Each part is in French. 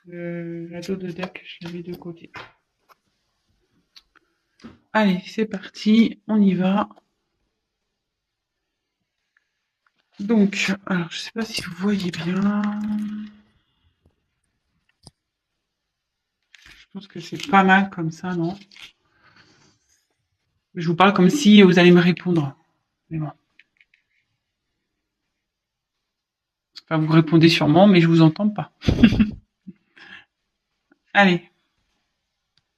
l'ado de deck, je l'avais de côté. Allez, c'est parti, on y va. Donc, alors je sais pas si vous voyez bien. Je pense que c'est pas mal comme ça, non? Je vous parle comme si vous allez me répondre. Mais bon. Enfin, vous répondez sûrement, mais je vous entends pas. Allez.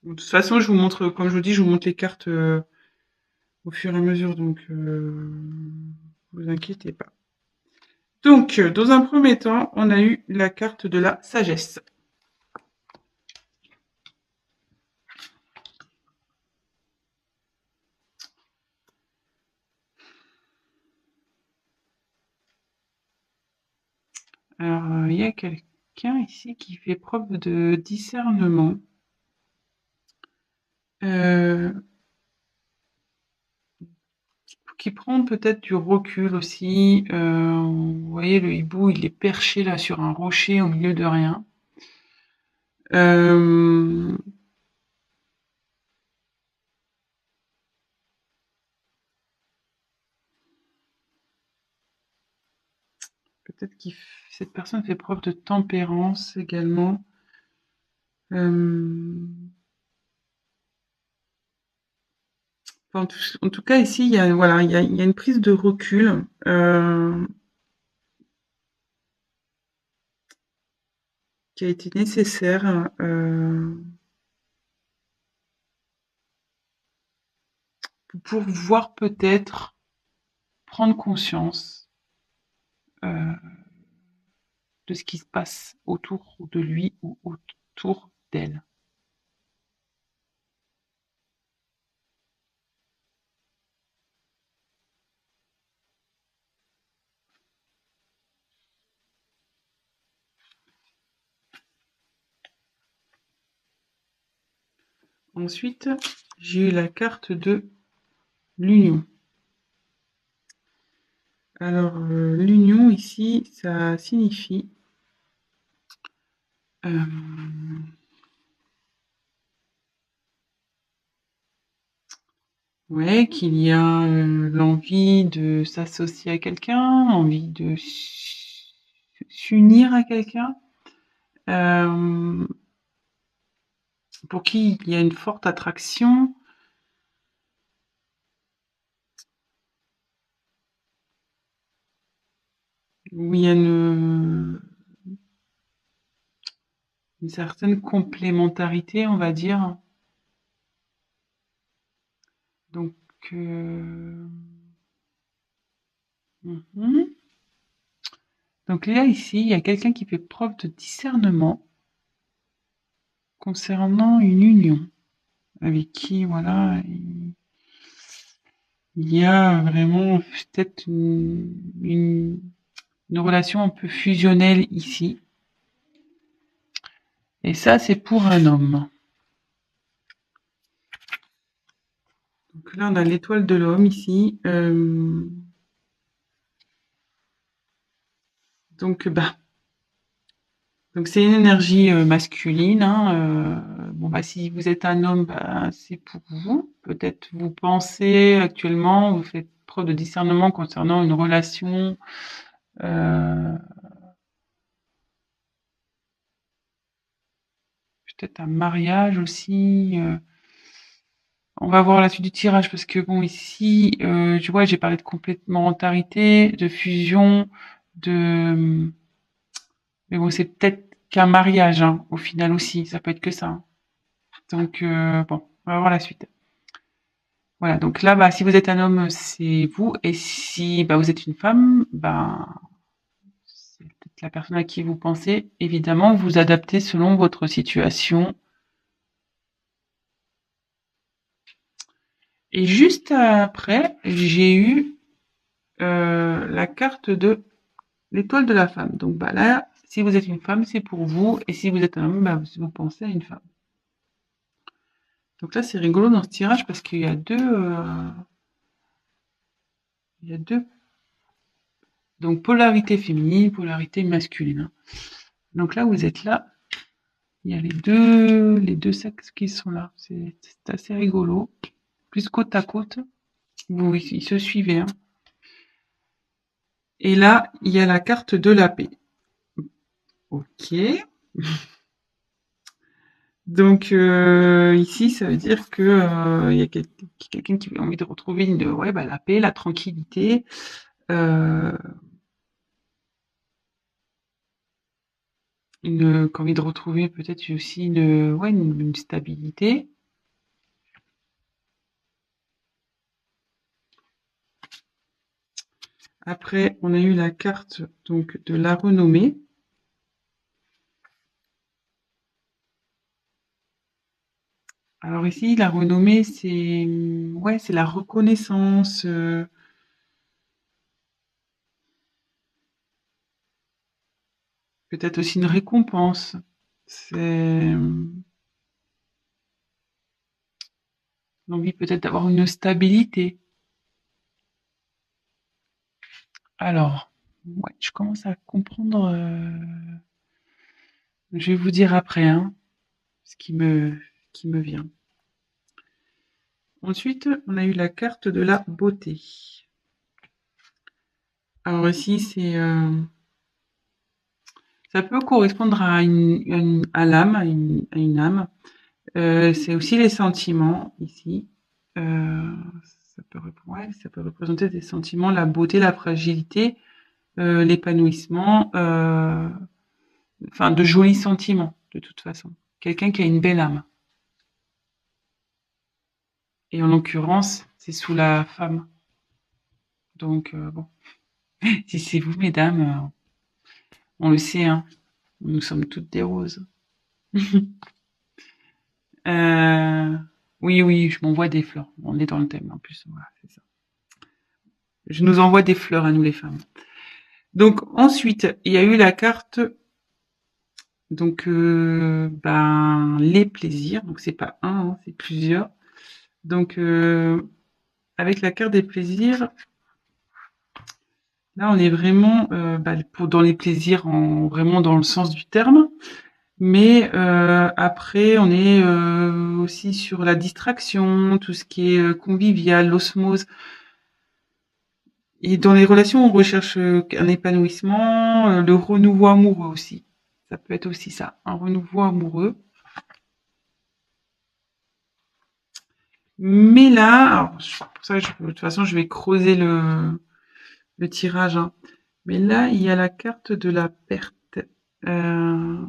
De toute façon, je vous montre, comme je vous dis, je vous montre les cartes au fur et à mesure, donc vous inquiétez pas. Donc, dans un premier temps, on a eu la carte de la sagesse. Alors, il y a quelqu'un ici qui fait preuve de discernement. Euh, qui prend peut-être du recul aussi. Vous voyez, le hibou, il est perché là sur un rocher au milieu de rien. Euh, peut-être que cette personne fait preuve de tempérance également. En tout cas, ici, il y a, voilà, il y a une prise de recul. Qui a été nécessaire pour pouvoir peut-être prendre conscience euh, de ce qui se passe autour de lui ou autour d'elle. Ensuite, j'ai eu la carte de l'union. Alors, l'union ici, ça signifie ouais, qu'il y a l'envie de s'associer à quelqu'un, envie de s'unir à quelqu'un, pour qui il y a une forte attraction. Où il y a une certaine complémentarité, on va dire. Donc, mhm. Donc là, ici, il y a quelqu'un qui fait preuve de discernement concernant une union avec qui, voilà, il y a vraiment peut-être une relation un peu fusionnelle ici. Et ça, c'est pour un homme. Donc là, on a l'étoile de l'homme ici. Donc, donc c'est une énergie masculine. Hein, bon, si vous êtes un homme, c'est pour vous. Peut-être vous pensez actuellement, vous faites preuve de discernement concernant une relation. Peut-être un mariage aussi. On va voir la suite du tirage parce que bon ici, tu vois, j'ai parlé de complémentarité, de fusion, de. Mais bon, c'est peut-être qu'un mariage hein, au final aussi. Ça peut être que ça. Hein. Donc bon, on va voir la suite. Voilà, donc là, si vous êtes un homme, c'est vous, et si vous êtes une femme, c'est peut-être la personne à qui vous pensez. Évidemment, vous adaptez selon votre situation. Et juste après, j'ai eu la carte de l'étoile de la femme. Donc là, si vous êtes une femme, c'est pour vous, et si vous êtes un homme, vous pensez à une femme. Donc là, c'est rigolo dans ce tirage parce qu'il y a deux donc polarité féminine, polarité masculine. Donc là, vous êtes là. Il y a les deux sexes qui sont là. C'est assez rigolo. Plus côte à côte. Ils se suivaient. Hein. Et là, il y a la carte de la paix. Ok. Donc ici, ça veut dire que il y a quelqu'un qui a envie de retrouver la paix, la tranquillité. Qui a envie de retrouver peut-être aussi une stabilité. Après, on a eu la carte donc de la renommée. Alors ici, la renommée, c'est la reconnaissance. Peut-être aussi une récompense. C'est l'envie peut-être d'avoir une stabilité. Alors, ouais, je commence à comprendre. Je vais vous dire après, hein, ce qui me vient. Ensuite, on a eu la carte de la beauté. Alors ici, ça peut correspondre à l'âme, à une âme. C'est aussi les sentiments ici. Ça peut représenter des sentiments, la beauté, la fragilité, l'épanouissement, enfin de jolis sentiments de toute façon. Quelqu'un qui a une belle âme. Et en l'occurrence, c'est sous la femme. Donc bon, si c'est vous, mesdames, on le sait, hein, nous sommes toutes des roses. Oui, oui, je m'envoie des fleurs. On est dans le thème en plus. Voilà, c'est ça. Je nous envoie des fleurs à nous les femmes. Donc ensuite, il y a eu la carte donc les plaisirs. Donc c'est pas un, hein, c'est plusieurs. Donc avec la carte des plaisirs, là on est vraiment dans les plaisirs vraiment dans le sens du terme. Mais après on est aussi sur la distraction, tout ce qui est convivial, l'osmose. Et dans les relations, on recherche un épanouissement, le renouveau amoureux aussi. Ça peut être aussi ça, un renouveau amoureux. Mais là, alors, pour ça, de toute façon, je vais creuser le tirage. Hein. Mais là, il y a la carte de la perte. Euh,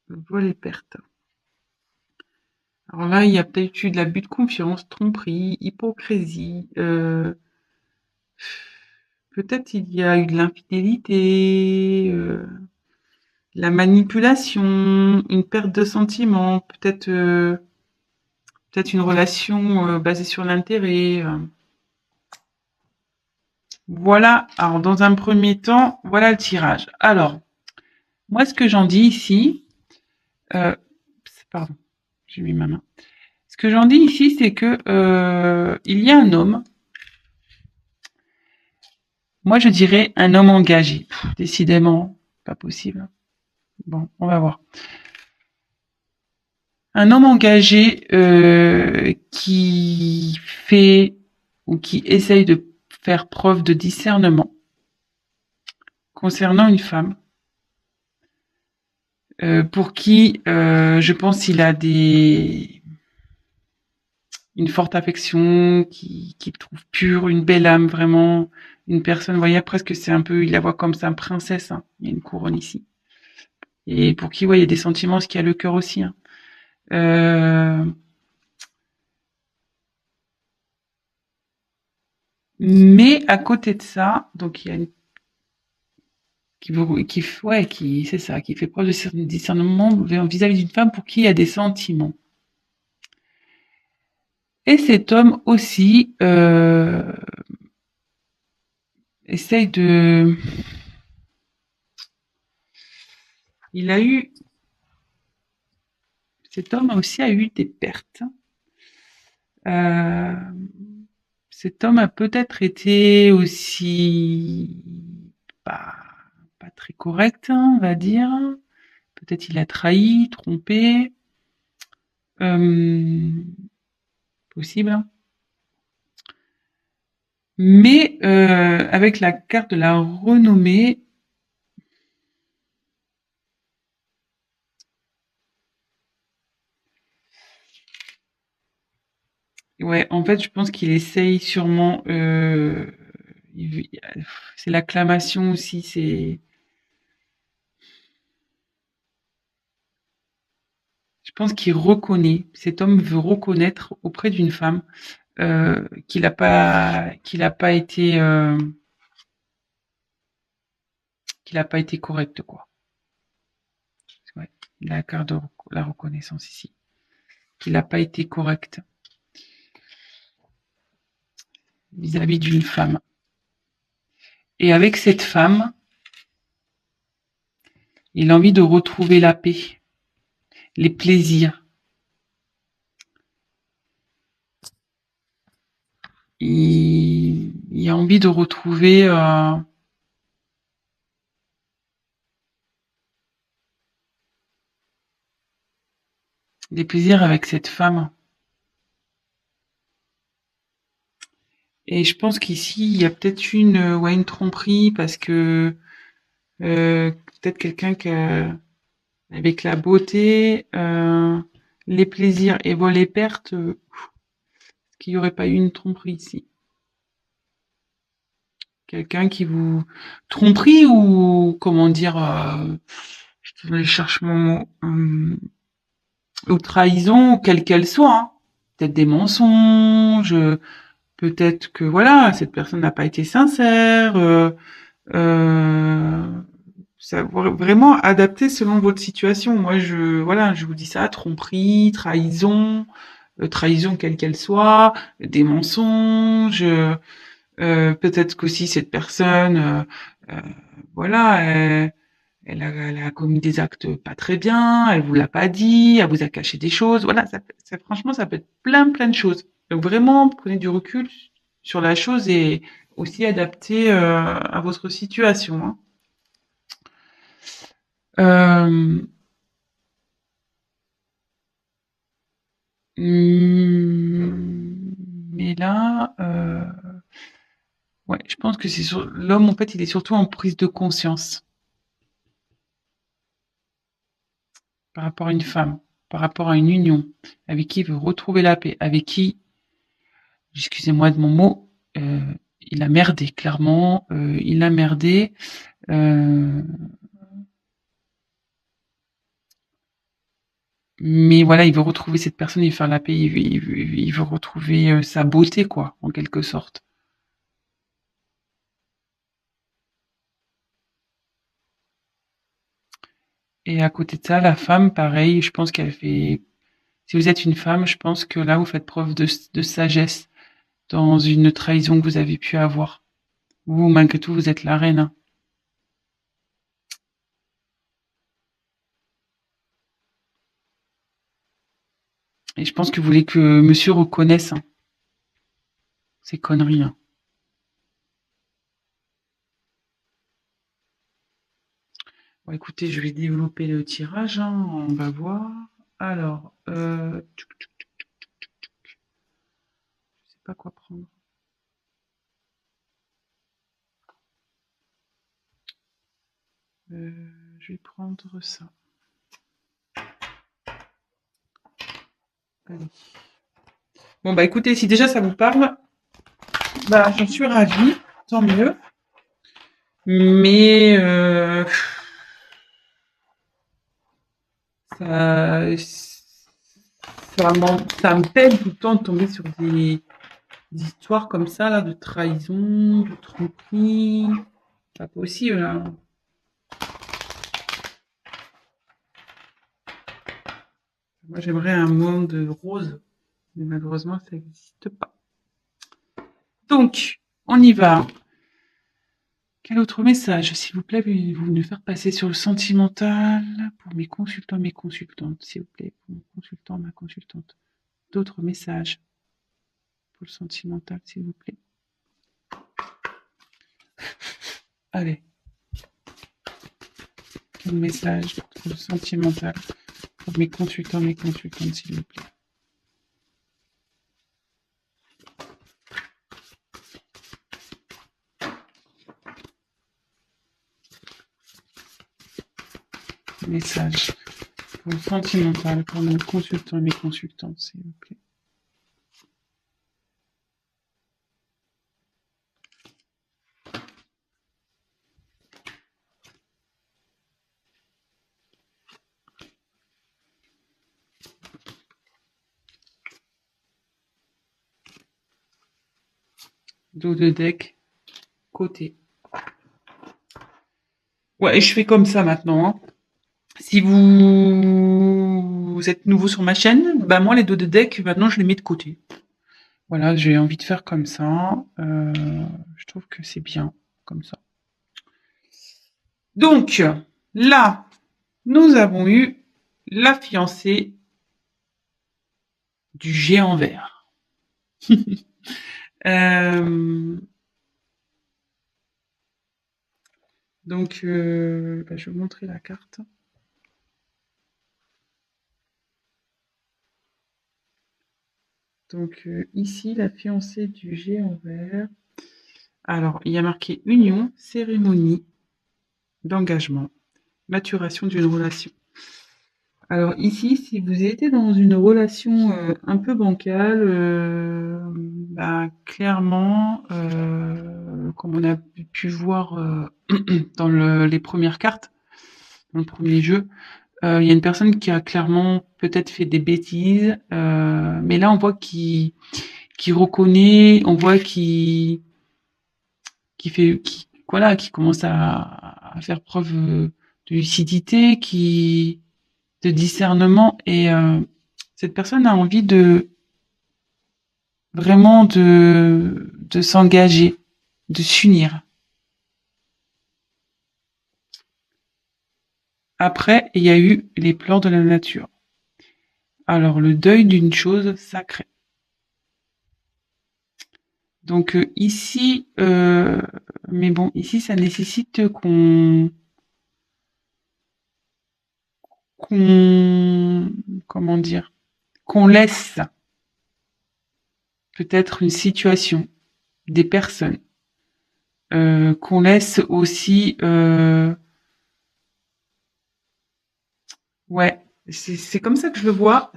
vol et perte. Alors là, il y a peut-être eu de l'abus de confiance, tromperie, hypocrisie. Peut-être il y a eu de l'infidélité. La manipulation, une perte de sentiment, peut-être une relation basée sur l'intérêt. Voilà. Alors dans un premier temps, voilà le tirage. Alors moi, ce que j'en dis ici, euh, pardon, j'ai mis ma main. Ce que j'en dis ici, c'est que il y a un homme. Moi, je dirais un homme engagé. Décidément, pas possible. Bon, on va voir. Un homme engagé qui fait ou qui essaye de faire preuve de discernement concernant une femme pour qui je pense il a une forte affection, qui trouve pure, une belle âme, vraiment une personne, vous voyez, presque c'est un peu, il la voit comme ça, princesse, hein. Il y a une couronne ici. Et pour qui, ouais, il y a des sentiments, ce qui a le cœur aussi. Hein. Euh, mais à côté de ça, donc il y a une c'est ça, qui fait preuve de discernement vis-à-vis d'une femme pour qui il y a des sentiments. Et cet homme aussi essaye de, il a eu, cet homme aussi a eu des pertes. Euh, Cet homme a peut-être été aussi pas, pas très correct, hein, on va dire. Peut-être il a trahi, trompé. Possible, hein. Mais avec la carte de la renommée, ouais, en fait, je pense qu'il essaye sûrement. C'est l'acclamation aussi. Je pense qu'il reconnaît. Cet homme veut reconnaître auprès d'une femme qu'il a pas été correct, quoi. Ouais, il a la carte de la reconnaissance ici. Qu'il n'a pas été correct vis-à-vis d'une femme. Et avec cette femme, il a envie de retrouver la paix, les plaisirs. Il a envie de retrouver des plaisirs avec cette femme. Et je pense qu'ici, il y a peut-être une tromperie parce que peut-être quelqu'un qui avec la beauté, les plaisirs et les pertes, qu'il n'y aurait pas eu une tromperie ici. Quelqu'un qui vous tromperie ou comment dire, je cherche mon mot, ou trahison, quelle qu'elle soit, hein. Peut-être des mensonges, peut-être que voilà, cette personne n'a pas été sincère. Euh, Ça vraiment adapté selon votre situation. Moi, je vous dis ça, tromperie, trahison, trahison quelle qu'elle soit, des mensonges. Peut-être qu'aussi cette personne, euh, voilà, elle a commis des actes pas très bien, elle vous l'a pas dit, elle vous a caché des choses. Voilà, franchement, ça peut être plein de choses. Donc vraiment, prenez du recul sur la chose et aussi adapté à votre situation, hein. Euh, mais là, ouais, je pense que c'est sur l'homme, en fait, il est surtout en prise de conscience par rapport à une femme, par rapport à une union, avec qui il veut retrouver la paix, avec qui, excusez-moi de mon mot, il a merdé, clairement, il a merdé. euh, mais voilà, il veut retrouver cette personne, il veut faire la paix, il veut retrouver sa beauté, quoi, en quelque sorte. Et à côté de ça, la femme, pareil, je pense qu'elle fait. Si vous êtes une femme, je pense que là, vous faites preuve de sagesse dans une trahison que vous avez pu avoir. Vous, malgré tout, vous êtes la reine, hein. Et je pense que vous voulez que monsieur reconnaisse, hein, ces conneries, hein. Bon, écoutez, je vais développer le tirage, hein, on va voir. Alors, je sais pas quoi prendre. Je vais prendre ça. Allez. Bon, bah écoutez, si déjà ça vous parle, bah j'en suis ravie, tant mieux. Mais ça, ça me peine tout le temps de tomber sur des histoires comme ça, là, de trahison, de tromperie. Pas possible, là. Moi, j'aimerais un monde rose, mais malheureusement, ça n'existe pas. Donc, on y va. Quel autre message, s'il vous plaît, voulez-vous me faire passer sur le sentimental pour mes consultants, mes consultantes, s'il vous plaît, pour mon consultant, ma consultante. D'autres messages pour le sentimental, s'il vous plaît. Allez. Quel message pour le sentimental, pour mes consultants, mes consultantes, s'il vous plaît. Message pour le sentimental, pour mes consultants et mes consultantes, s'il vous plaît. Dos de deck, côté. Ouais, et je fais comme ça maintenant. Hein. Si vous êtes nouveau sur ma chaîne, bah moi les dos de deck, maintenant je les mets de côté. Voilà, j'ai envie de faire comme ça. Je trouve que c'est bien comme ça. Donc, là, nous avons eu la fiancée du géant vert. Donc, je vais vous montrer la carte. Donc, ici, la fiancée du géant vert. Alors, il y a marqué union, cérémonie d'engagement, maturation d'une relation. Alors ici, si vous étiez dans une relation un peu bancale, bah, clairement, comme on a pu voir dans les premières cartes, dans le premier jeu, il y a une personne qui a clairement peut-être fait des bêtises, mais là on voit qu'il reconnaît, on voit qu'il fait, voilà, qui commence à faire preuve de lucidité, de discernement, et cette personne a envie de vraiment de s'engager, de s'unir. Après, il y a eu les pleurs de la nature. Alors, le deuil d'une chose sacrée. Donc ici, mais bon, ici, ça nécessite comment dire, qu'on laisse peut-être une situation, des personnes, qu'on laisse aussi, ouais, c'est comme ça que je le vois.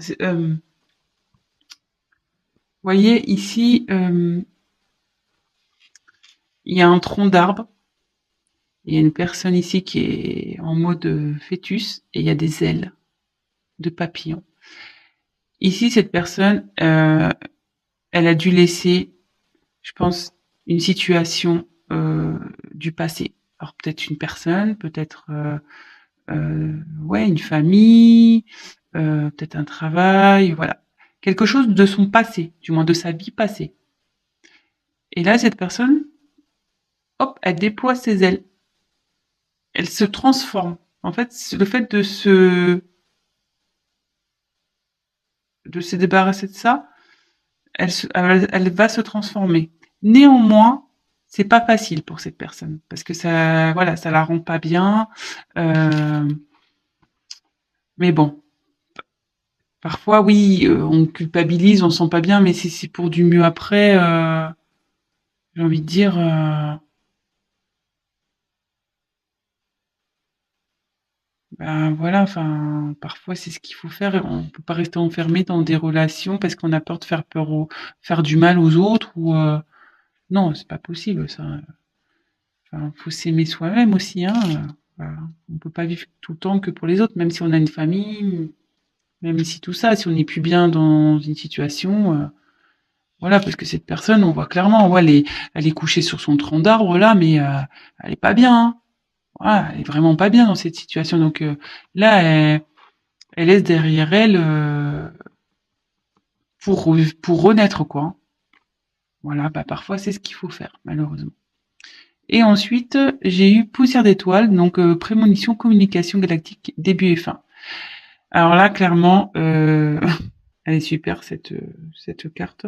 Voyez ici, il y a un tronc d'arbre. Il y a une personne ici qui est en mode fœtus et il y a des ailes de papillon. Ici, cette personne, elle a dû laisser, je pense, une situation du passé. Alors peut-être une personne, peut-être ouais, une famille, peut-être un travail, voilà. Quelque chose de son passé, du moins de sa vie passée. Et là, cette personne, hop, elle déploie ses ailes. Elle se transforme. En fait, le fait de se débarrasser de ça, elle va se transformer. Néanmoins, c'est pas facile pour cette personne parce que ça, voilà, ça la rend pas bien. Mais bon, parfois, oui, on culpabilise, on se sent pas bien, mais si c'est pour du mieux après, j'ai envie de dire, ben voilà, enfin, parfois c'est ce qu'il faut faire. On peut pas rester enfermé dans des relations parce qu'on a peur de faire du mal aux autres ou non, c'est pas possible ça. Enfin, faut s'aimer soi-même aussi, hein. Voilà. On peut pas vivre tout le temps que pour les autres, même si on a une famille, même si tout ça, si on n'est plus bien dans une situation, voilà, parce que cette personne, on voit clairement, ouais, elle est couchée sur son tronc d'arbre là, mais elle est pas bien. Hein. Voilà, elle est vraiment pas bien dans cette situation. Donc là, elle laisse derrière elle pour renaître quoi. Voilà, bah parfois c'est ce qu'il faut faire, malheureusement. Et ensuite, j'ai eu Poussière d'étoiles, donc prémonition, communication galactique, début et fin. Alors là, clairement, elle est super cette carte.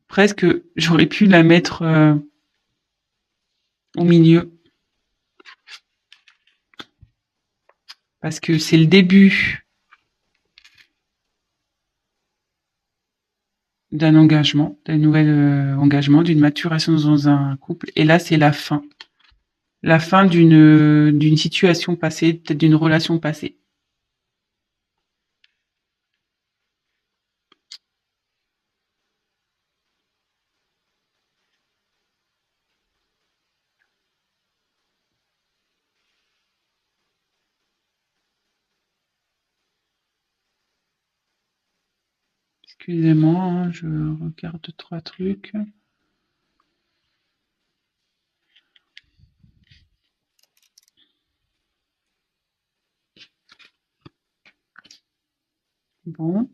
Presque, j'aurais pu la mettre au milieu. Parce que c'est le début d'un engagement, d'un nouvel engagement, d'une maturation dans un couple. Et là, c'est la fin. La fin d'une situation passée, peut-être d'une relation passée. Excusez-moi, hein, je regarde 3 trucs. Bon,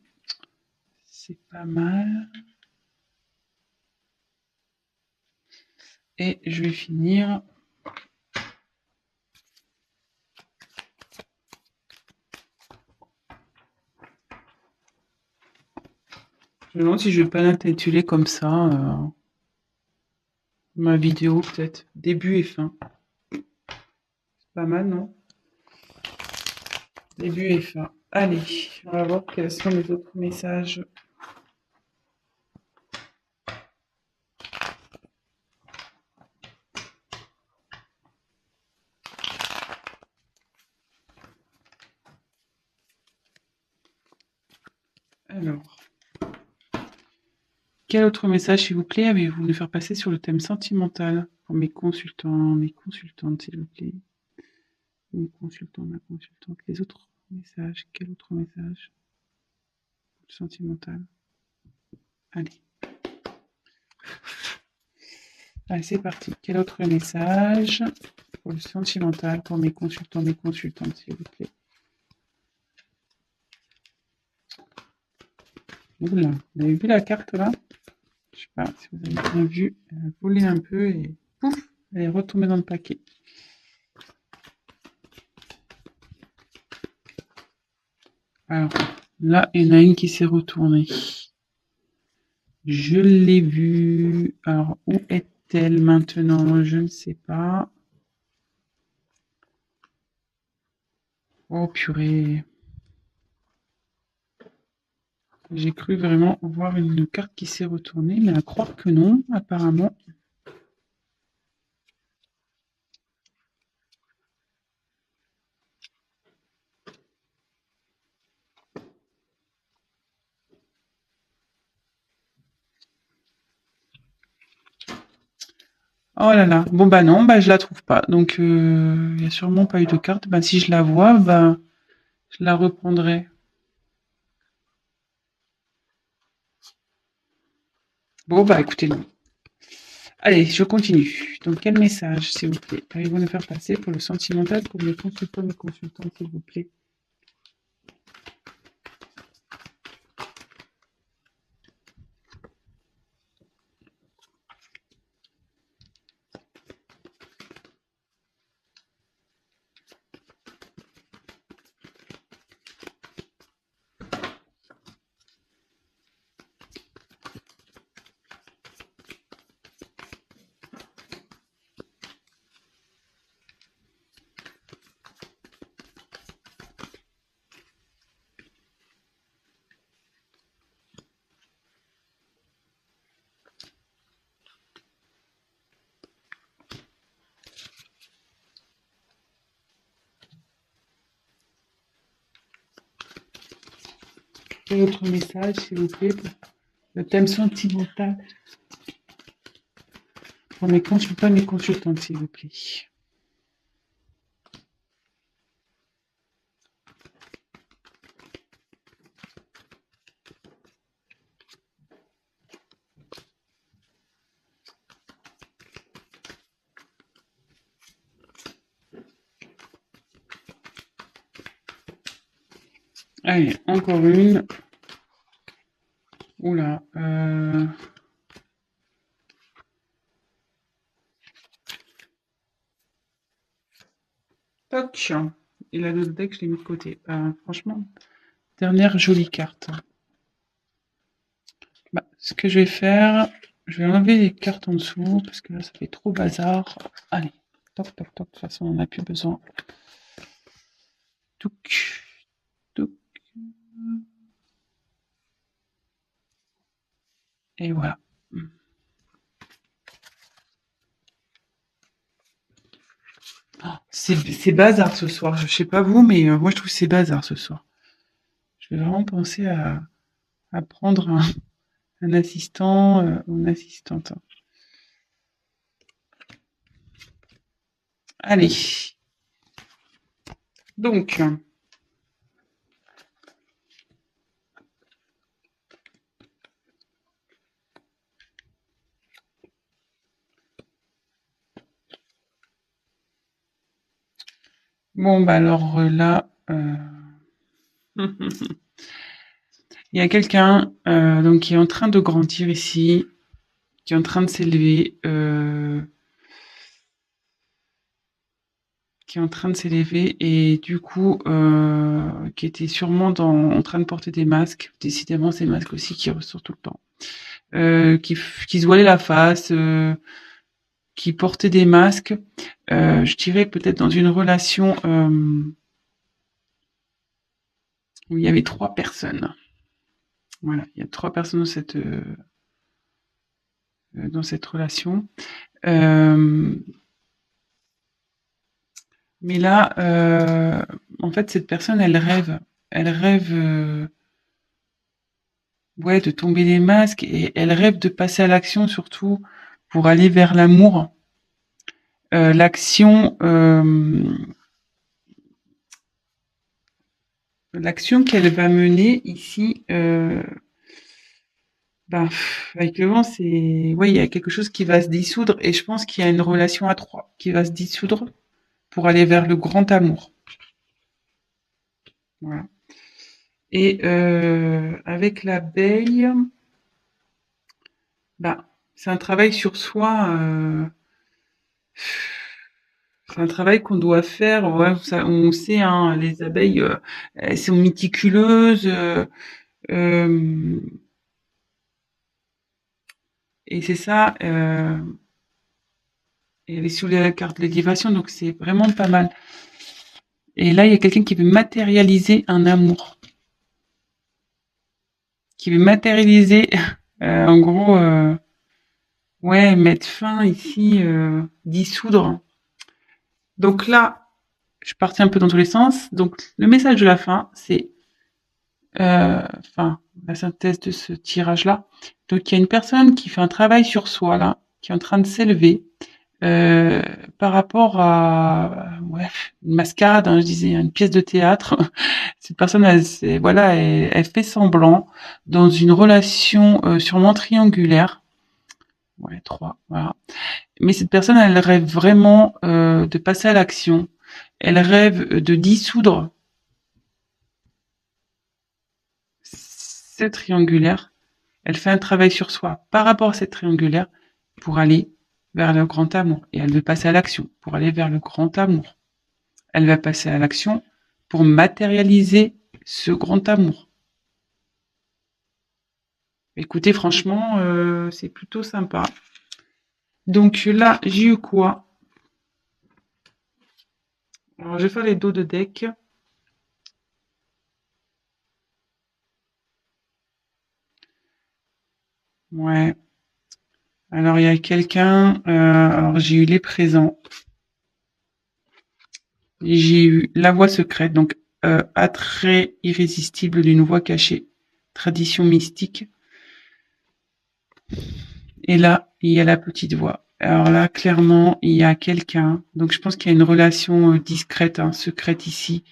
c'est pas mal. Et je vais finir. Je me demande si je vais pas l'intituler comme ça. Ma vidéo, peut-être. Début et fin. C'est pas mal, non? Début et fin. Allez, on va voir quels sont les autres messages. Alors, quel autre message, s'il vous plaît, avez-vous nous faire passer sur le thème sentimental pour mes consultants, mes consultantes, s'il vous plaît? Mes consultants, ma consultante. Les autres messages, quel autre message? Sentimental. Allez. Allez, c'est parti. Quel autre message pour le sentimental pour mes consultants, mes consultantes, s'il vous plaît? Oula, vous avez vu la carte là? Je sais pas si vous avez bien vu. Elle a volé un peu et pouf, elle est retombée dans le paquet. Alors, là, il y en a une qui s'est retournée. Je l'ai vue. Alors, où est-elle maintenant? Je ne sais pas. Oh purée. J'ai cru vraiment voir une carte qui s'est retournée, mais à croire que non, apparemment. Oh là là. Bon bah non, bah je la trouve pas. Donc il y a sûrement pas eu de carte. Bah si je la vois, bah je la reprendrai. Bon bah écoutez, non. Allez, je continue. Donc quel message, s'il vous plaît, allez-vous nous faire passer pour le sentimental pour mes consultants, mes consultantes, s'il vous plaît? Quel autre message, s'il vous plaît, pour le thème sentimental pour mes consultants, mes consultantes, s'il vous plaît? Allez, encore une. Oula. Toc. Et la d'autres deck, je l'ai mis de côté. Franchement, dernière jolie carte. Bah, ce que je vais faire, je vais enlever les cartes en dessous parce que là, ça fait trop bazar. Allez, toc, toc, toc. De toute façon, on n'a plus besoin. touc, touc. Et voilà. C'est bazar ce soir. Je sais pas vous, mais moi je trouve que c'est bazar ce soir. Je vais vraiment penser à prendre un assistant ou une assistante. Allez. Donc, bon, bah alors là, il y a quelqu'un donc qui est en train de grandir ici, qui est en train de s'élever, qui est en train de s'élever et du coup, qui était sûrement en train de porter des masques. Décidément, ces masques aussi qui ressortent tout le temps. Qui se voilait la face, qui portait des masques. Je dirais peut-être dans une relation où il y avait 3 personnes. Voilà, il y a 3 personnes dans cette relation. Mais là, en fait, cette personne, elle rêve. Elle rêve, ouais, de tomber les masques et elle rêve de passer à l'action surtout pour aller vers l'amour. L'action, l'action qu'elle va mener ici, bah, avec le vent, c'est, ouais, il y a quelque chose qui va se dissoudre et je pense qu'il y a une relation à 3 qui va se dissoudre pour aller vers le grand amour. Voilà. Et avec l'abeille, bah, c'est un travail sur soi. C'est un travail qu'on doit faire. Ouais, on sait, hein, les abeilles, elles sont méticuleuses. Euh, et c'est ça. Et elle est sous la carte de l'élévation, donc c'est vraiment pas mal. Et là, il y a quelqu'un qui veut matérialiser un amour. Qui veut matérialiser, en gros, ouais, mettre fin ici, dissoudre. Donc là, je partais un peu dans tous les sens. Donc le message de la fin, c'est, enfin, la synthèse de ce tirage-là. Donc il y a une personne qui fait un travail sur soi là, qui est en train de s'élever par rapport à, ouais, une mascarade, hein, je disais, une pièce de théâtre. Cette personne, voilà, elle fait semblant dans une relation sûrement triangulaire. Ouais, 3, voilà. Mais cette personne, elle rêve vraiment de passer à l'action. Elle rêve de dissoudre ce triangulaire. Elle fait un travail sur soi par rapport à cette triangulaire pour aller vers le grand amour. Et elle veut passer à l'action pour aller vers le grand amour. Elle va passer à l'action pour matérialiser ce grand amour. Écoutez, franchement, c'est plutôt sympa. Donc là, j'ai eu quoi? Alors, je vais faire les dos de deck. Ouais. Alors, il y a quelqu'un. Alors, j'ai eu les présents. J'ai eu la voix secrète, donc attrait irrésistible d'une voix cachée, tradition mystique. Et là, il y a la petite voix. Alors là, clairement, il y a quelqu'un. Donc, je pense qu'il y a une relation discrète, hein, secrète ici.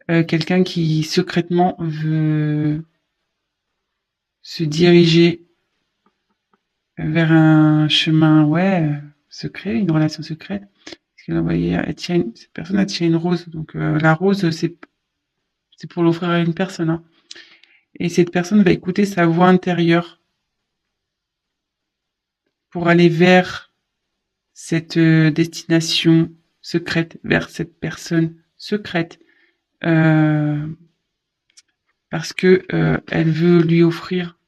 Quelqu'un qui secrètement veut se diriger vers un chemin, ouais, secret, une relation secrète. Parce que là, vous voyez, cette personne elle tient une rose. Donc, la rose, c'est pour l'offrir à une personne, hein. Et cette personne va écouter sa voix intérieure pour aller vers cette destination secrète, vers cette personne secrète, euh, parce que elle veut lui offrir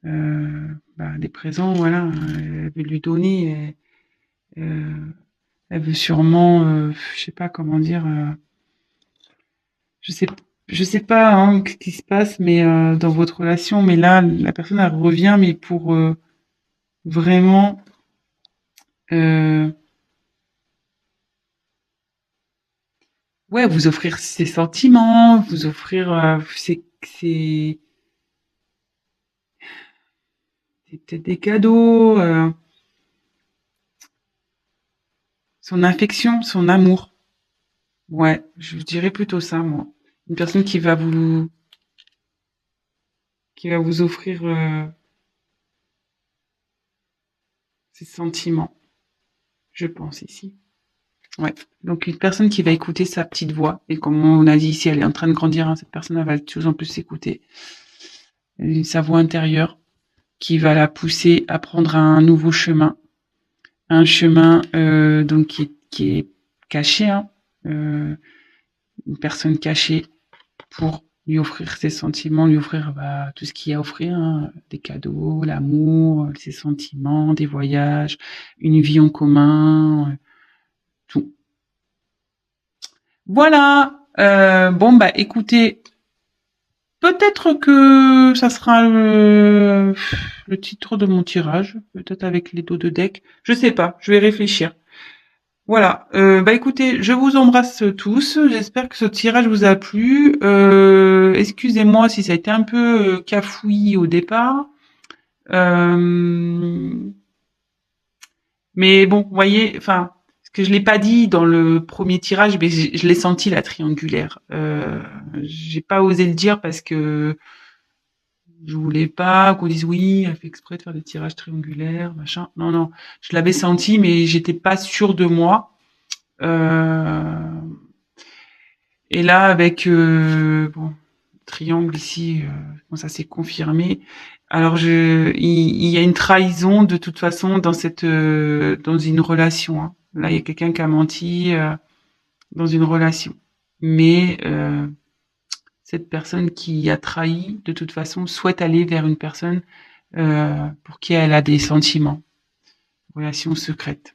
des présents, voilà, elle veut lui donner, elle veut sûrement, je sais pas comment dire, Je sais, je sais pas hein, ce qui se passe, mais dans votre relation, mais là, la personne elle revient, mais pour vraiment, euh, ouais, vous offrir ses sentiments, vous offrir c'est peut-être des cadeaux, son affection, son amour. Ouais, je dirais plutôt ça, moi. Une personne qui va vous offrir ses sentiments, je pense ici. Ouais. Donc une personne qui va écouter sa petite voix et comme on a dit ici, elle est en train de grandir. Hein, cette personne elle va de plus en plus s'écouter. Sa voix intérieure qui va la pousser à prendre un nouveau chemin, un chemin donc qui est caché, hein, une personne cachée pour lui offrir ses sentiments, lui offrir bah, tout ce qu'il y a à offrir, hein, des cadeaux, l'amour, ses sentiments, des voyages, une vie en commun, tout. Voilà. Bon bah écoutez, peut-être que ça sera le titre de mon tirage, peut-être avec les dos de deck. Je sais pas, je vais réfléchir. Voilà. Bah écoutez, je vous embrasse tous. J'espère que ce tirage vous a plu. Excusez-moi si ça a été un peu cafouillis au départ. Euh, mais bon, vous voyez, enfin, ce que je l'ai pas dit dans le premier tirage, mais je l'ai senti la triangulaire. J'ai pas osé le dire parce que je voulais pas qu'on dise oui, elle fait exprès de faire des tirages triangulaires, machin. Non, non, je l'avais senti, mais j'étais pas sûre de moi. Euh, et là, avec bon, triangle ici, bon, ça s'est confirmé. Alors, il y a une trahison de toute façon dans dans une relation. Hein. Là, il y a quelqu'un qui a menti dans une relation. Mais cette personne qui a trahi, de toute façon, souhaite aller vers une personne pour qui elle a des sentiments, relations secrètes.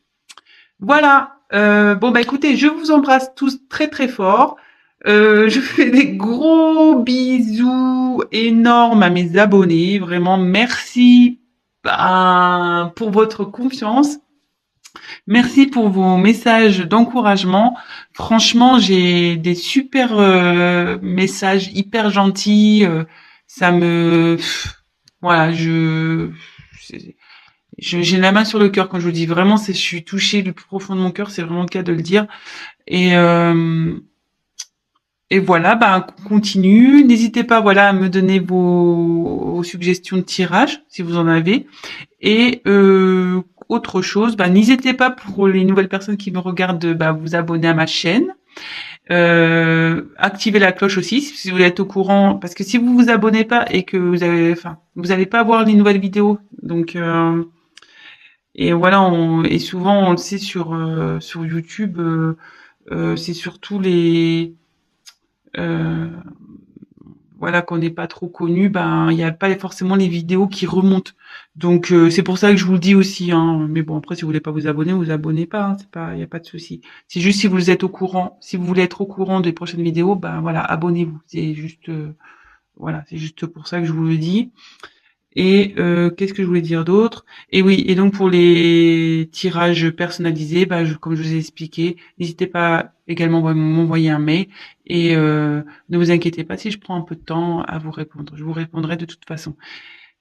Voilà. Bon bah écoutez, je vous embrasse tous très très fort. Je fais des gros bisous énormes à mes abonnés. Vraiment, merci pour votre confiance. Merci pour vos messages d'encouragement. Franchement, j'ai des super messages hyper gentils. Ça me, voilà, j'ai la main sur le cœur quand je vous dis vraiment, je suis touchée du plus profond de mon cœur, c'est vraiment le cas de le dire. Et, euh, et voilà, bah, continue. N'hésitez pas, voilà, à me donner vos suggestions de tirage, si vous en avez. Et autre chose, bah, n'hésitez pas pour les nouvelles personnes qui me regardent, bah, vous abonner à ma chaîne. Activez la cloche aussi si vous êtes au courant, parce que si vous vous abonnez pas et que vous allez pas voir les nouvelles vidéos. Donc et voilà, et souvent on le sait sur YouTube, c'est surtout les euh, voilà qu'on n'est pas trop connu, ben il n'y a pas forcément les vidéos qui remontent. Donc c'est pour ça que je vous le dis aussi. Hein. Mais bon après si vous voulez pas vous abonnez pas. Hein, c'est pas, il y a pas de souci. C'est juste si vous êtes au courant, si vous voulez être au courant des prochaines vidéos, ben voilà, abonnez-vous. C'est juste voilà, c'est juste pour ça que je vous le dis. Et qu'est-ce que je voulais dire d'autre? Et oui, et donc pour les tirages personnalisés, bah, comme je vous ai expliqué, n'hésitez pas également à m'envoyer un mail et ne vous inquiétez pas si je prends un peu de temps à vous répondre. Je vous répondrai de toute façon.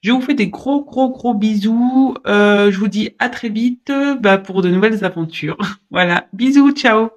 Je vous fais des gros gros gros bisous. Je vous dis à très vite bah, pour de nouvelles aventures. Voilà, bisous, ciao.